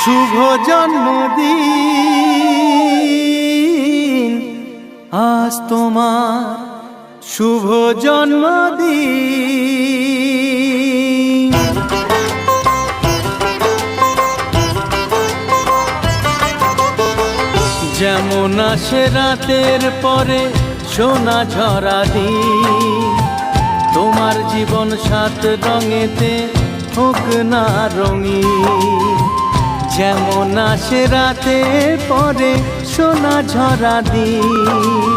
শুভ জন্মদিন আজ তোমার শুভ জন্মদিন। যেমন আসে রাতের পরে সোনা ঝরা দিন, তোমার জীবন সাত রঙেতে হোক না রঙিন। যেমন আসে রাতের পরে সোনা ঝরা দিন,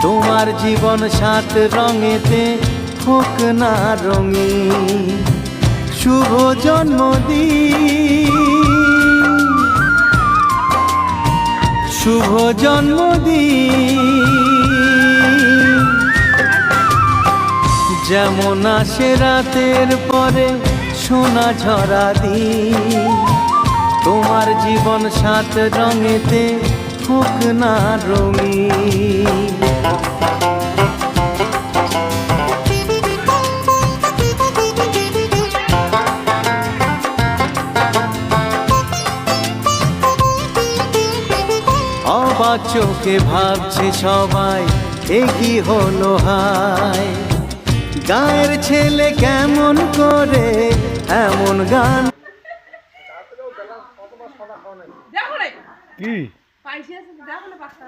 তোমার জীবন সাত রঙেতে হোক না রঙিন। শুভ জন্মদিন, শুভ জন্মদিন। যেমন আসে রাতের পরে সোনা ঝরা দিন, তোমার জীবন সাত রঙেতে হোক না রঙিন। অবাক চোখে ভাবছে সবাই এ কি হলো হায়, গায়ের ছেলে কেমন করে এমন গান। কি পাইছি আছে দেখো না পাঁচটা